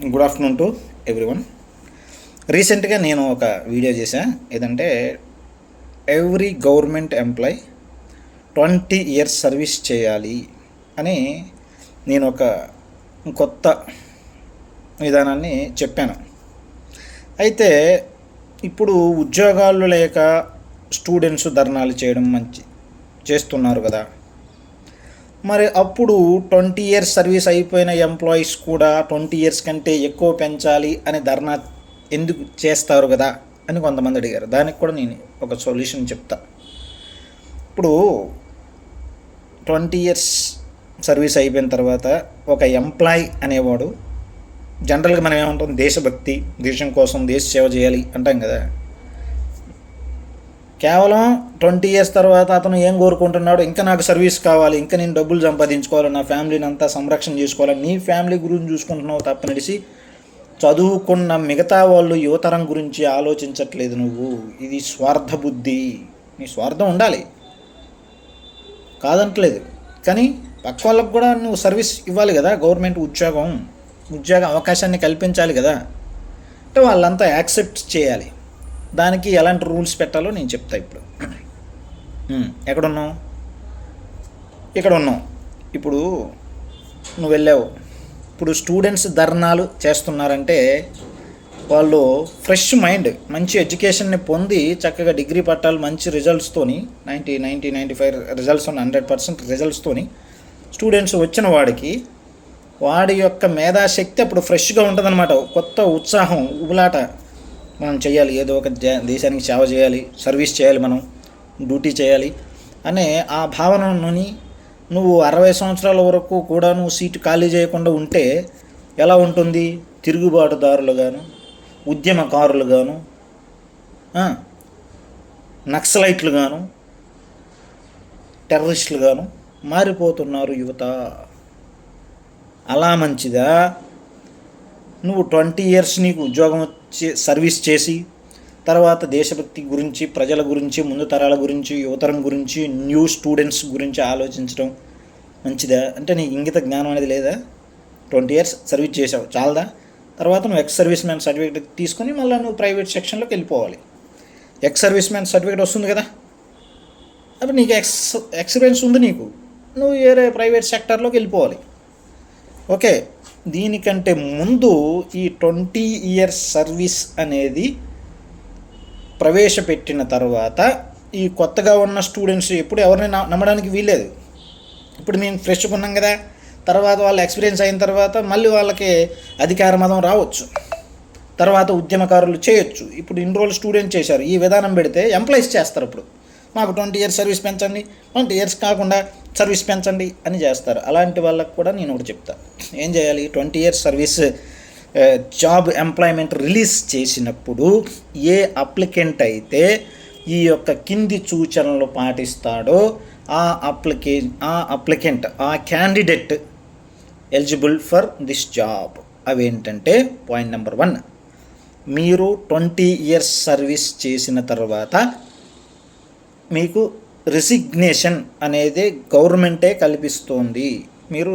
Good afternoon to everyone. రీసెంట్గా నేను ఒక వీడియో చేశా. ఏదంటే every government employee 20 years service చేయాలి అని నేను ఒక కొత్త విధానాన్ని చెప్పాను. అయితే ఇప్పుడు ఉద్యోగాలు లేక స్టూడెంట్స్ ధర్నాలు చేయడం చేస్తున్నారు కదా. మరి అప్పుడు 20 ఇయర్స్ సర్వీస్ అయిపోయిన ఎంప్లాయీస్ కూడా 20 ఇయర్స్ కంటే ఎక్కువ పెంచాలి అని ధర్నా ఎందుకు చేస్తారు కదా అని కొంతమంది అడిగారు. దానికి కూడా నేను ఒక సొల్యూషన్ చెప్తా. ఇప్పుడు 20 ఇయర్స్ సర్వీస్ అయిపోయిన తర్వాత ఒక ఎంప్లాయీ అనేవాడు జనరల్గా మనం ఏమంటాం, దేశభక్తి, దేశం కోసం దేశ సేవ చేయాలి అంటాం కదా. కేవలం 20 ఇయర్స్ తర్వాత అతను ఏం కోరుకుంటున్నాడు, ఇంకా నాకు సర్వీస్ కావాలి, ఇంకా నేను డబ్బులు సంపాదించుకోవాలి, నా ఫ్యామిలీని అంతా సంరక్షణ చేసుకోవాలి, నీ ఫ్యామిలీ గురించి చూసుకుంటున్నావు తప్పనిడిసి చదువుకున్న మిగతా వాళ్ళు యువతరం గురించి ఆలోచించట్లేదు. నువ్వు ఇది స్వార్థ బుద్ధి. నీ స్వార్థం ఉండాలి, కాదంటలేదు, కానీ పక్క వాళ్ళకు కూడా నువ్వు సర్వీస్ ఇవ్వాలి కదా. గవర్నమెంట్ ఉద్యోగ అవకాశాన్ని కల్పించాలి కదా. అంటే వాళ్ళంతా యాక్సెప్ట్ చేయాలి. దానికి ఎలాంటి రూల్స్ పెట్టాలో నేను చెప్తా. ఇప్పుడు ఎక్కడున్నావు? ఇక్కడ ఉన్నావు. ఇప్పుడు నువ్వు వెళ్ళావు. ఇప్పుడు స్టూడెంట్స్ ధర్నాలు చేస్తున్నారంటే వాళ్ళు ఫ్రెష్ మైండ్, మంచి ఎడ్యుకేషన్ని పొంది చక్కగా డిగ్రీ పట్టాలు మంచి రిజల్ట్స్తోని 95 రిజల్ట్స్ 100% రిజల్ట్స్తోని స్టూడెంట్స్ వచ్చిన వాడి యొక్క మేధాశక్తి అప్పుడు ఫ్రెష్గా ఉంటుందన్నమాట. కొత్త ఉత్సాహం, ఉబులాట, మనం చేయాలి, ఏదో ఒక దేశానికి సేవ చేయాలి, సర్వీస్ చేయాలి, మనం డ్యూటీ చేయాలి అనే ఆ భావనని నువ్వు 60 సంవత్సరాల వరకు కూడా నువ్వు సీటు ఖాళీ చేయకుండా ఉంటే ఎలా ఉంటుంది? తిరుగుబాటుదారులుగాను, ఉద్యమకారులుగాను, నక్సలైట్లుగాను, టెర్రరిస్టులుగాను మారిపోతున్నారు యువత. అలా మంచిదా నువ్వు 20 ఇయర్స్ నీకు ఉద్యోగం సర్వీస్ చేసి తర్వాత దేశభక్తి గురించి, ప్రజల గురించి, ముందు తరాల గురించి, యువతరం గురించి, న్యూ స్టూడెంట్స్ గురించి ఆలోచించడం మంచిదా? అంటే నీకు ఇంగిత జ్ఞానం అనేది లేదా? 20 ఇయర్స్ సర్వీస్ చేసావు, చాలదా? తర్వాత నువ్వు ఎక్స్ సర్వీస్ మ్యాన్ సర్టిఫికేట్ తీసుకొని మళ్ళీ నువ్వు ప్రైవేట్ సెక్షన్లోకి వెళ్ళిపోవాలి. ఎక్స్ సర్వీస్ మ్యాన్ సర్టిఫికేట్ వస్తుంది కదా, అప్పుడు నీకు ఎక్స్పీరియన్స్ ఉంది, నువ్వు వేరే ప్రైవేట్ సెక్టర్లోకి వెళ్ళిపోవాలి. ఓకే, దీనికంటే ముందు ఈ 20 ఇయర్స్ సర్వీస్ అనేది ప్రవేశపెట్టిన తర్వాత ఈ కొత్తగా ఉన్న స్టూడెంట్స్ ఎప్పుడు ఎవరిని నమ్మడానికి వీల్లేదు. ఇప్పుడు మేము ఫ్రెష్గా ఉన్నాం కదా, తర్వాత వాళ్ళ ఎక్స్పీరియన్స్ అయిన తర్వాత మళ్ళీ వాళ్ళకి అధికార మదం రావచ్చు, తర్వాత ఉద్యమకారులు చేయొచ్చు. ఇప్పుడు ఇన్ని రోజులు స్టూడెంట్ చేశారు, ఈ విధానం పెడితే ఎంప్లాయీస్ చేస్తారు. ఇప్పుడు మాకు 20 ఇయర్స్ సర్వీస్ పెంచండి, 20 ఇయర్స్ కాకుండా సర్వీస్ పెంచండి అని చేస్తారు. అలాంటి వాళ్ళకు కూడా నేను ఒకటి చెప్తా. ఏం చేయాలి? 20 years service job employment release చేసినప్పుడు ఏ అప్లికెంట్ అయితే ఈ యొక్క కింది సూచనలు పాటిస్తాడో ఆ అప్లికెంట్, ఆ candidate eligible for this job. అవేంటంటే, పాయింట్ నెంబర్ 1, మీరు 20 ఇయర్స్ సర్వీస్ చేసిన తర్వాత మీకు రిసిగ్నేషన్ అనేది గవర్నమెంటే కల్పిస్తోంది. మీరు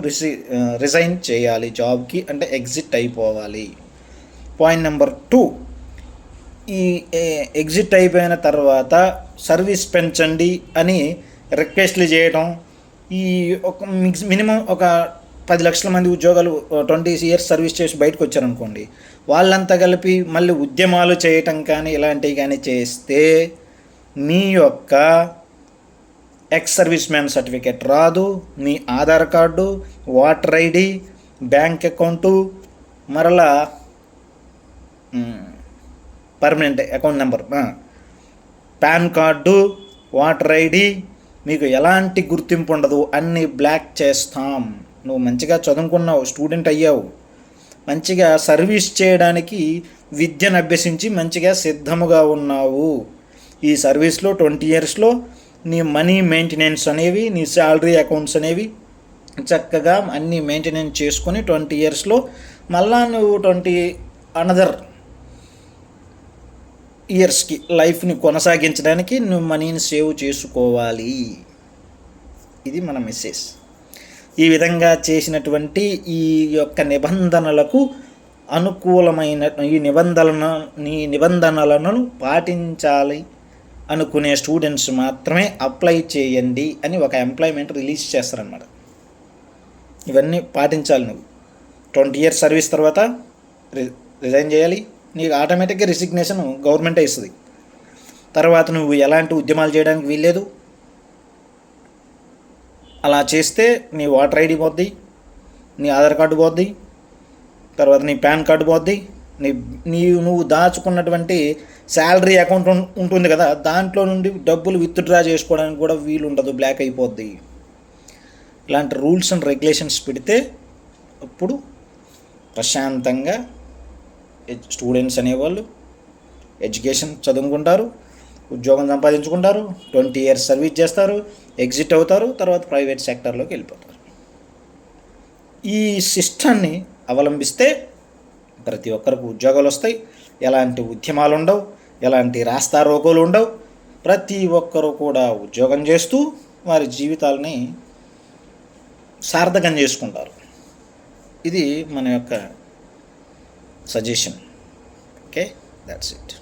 రిజైన్ చేయాలి జాబ్కి, అంటే ఎగ్జిట్ అయిపోవాలి. పాయింట్ నెంబర్ 2, ఈ ఎగ్జిట్ అయిపోయిన తర్వాత సర్వీస్ పెంచండి అని రిక్వెస్ట్లు చేయడం. ఈ ఒక మినిమం ఒక 10 లక్షల మంది ఉద్యోగాలు 20 ఇయర్స్ సర్వీస్ చేసి బయటకు వచ్చారనుకోండి, వాళ్ళంతా కలిపి మళ్ళీ ఉద్యమాలు చేయటం కానీ ఇలాంటివి కానీ చేస్తే మీ యొక్క ఎక్స్ సర్వీస్ మ్యాన్ సర్టిఫికేట్ రాదు, మీ Aadhaar card, voter ID, bank account, మరలా permanent account number, PAN card, voter ID, మీకు ఎలాంటి గుర్తింపు ఉండదు, అన్నీ బ్లాక్ చేస్తాం. నువ్వు మంచిగా చదువుకున్నావు, స్టూడెంట్ అయ్యావు, మంచిగా సర్వీస్ చేయడానికి విద్యను అభ్యసించి మంచిగా సిద్ధముగా ఉన్నావు. ఈ సర్వీస్లో 20 ఇయర్స్లో నీ మనీ మెయింటెనెన్స్ అనేవి, నీ శాలరీ అకౌంట్స్ అనేవి చక్కగా అన్నీ మెయింటెనెన్స్ చేసుకొని 20 ఇయర్స్లో మళ్ళా నువ్వు 20 అనదర్ ఇయర్స్కి లైఫ్ని కొనసాగించడానికి నువ్వు మనీని సేవ్ చేసుకోవాలి. ఇది మన మెసేజ్. ఈ విధంగా చేసినటువంటి ఈ యొక్క నిబంధనలకు అనుకూలమైన ఈ నిబంధనలను పాటించాలి అనుకునే స్టూడెంట్స్ మాత్రమే అప్లై చేయండి అని ఒక ఎంప్లాయ్మెంట్ రిలీజ్ చేస్తారన్నమాట. ఇవన్నీ పాటించాలి. నువ్వు 20 years సర్వీస్ తర్వాత రిజైన్ చేయాలి. నీకు ఆటోమేటిక్గా రిసిగ్నేషన్ గవర్నమెంటే ఇస్తుంది. తర్వాత నువ్వు ఎలాంటి ఉద్యమాలు చేయడానికి వీల్లేదు. అలా చేస్తే నీ ఓటర్ ఐడి పోద్ది, నీ ఆధార్ కార్డు పోద్ది, తర్వాత నీ పాన్ కార్డు పోద్ది, నువ్వు దాచుకున్నటువంటి శాలరీ అకౌంట్ ఉంటుంది కదా, దాంట్లో నుండి డబ్బులు విత్డ్రా చేసుకోవడానికి కూడా వీలు ఉండదు, బ్లాక్ అయిపోద్ది. ఇలాంటి రూల్స్ అండ్ రెగ్యులేషన్స్ పెడితే అప్పుడు ప్రశాంతంగా స్టూడెంట్స్ అనేవాళ్ళు ఎడ్యుకేషన్ చదువుకుంటారు, ఉద్యోగం సంపాదించుకుంటారు, 20 years సర్వీస్ చేస్తారు, ఎగ్జిట్ అవుతారు, తర్వాత ప్రైవేట్ సెక్టర్లోకి వెళ్ళిపోతారు. ఈ సిస్టాన్ని అవలంబిస్తే ప్రతి ఒక్కరికి ఉద్యోగాలు వస్తాయి, ఎలాంటి ఉద్యమాలు ఉండవు, ఎలాంటి రాస్తారోకోలు ఉండవు. ప్రతి ఒక్కరూ కూడా ఉద్యోగం చేస్తూ వారి జీవితాలని సార్థకం చేసుకుంటారు. ఇది మన యొక్క సజెషన్. Okay, that's it.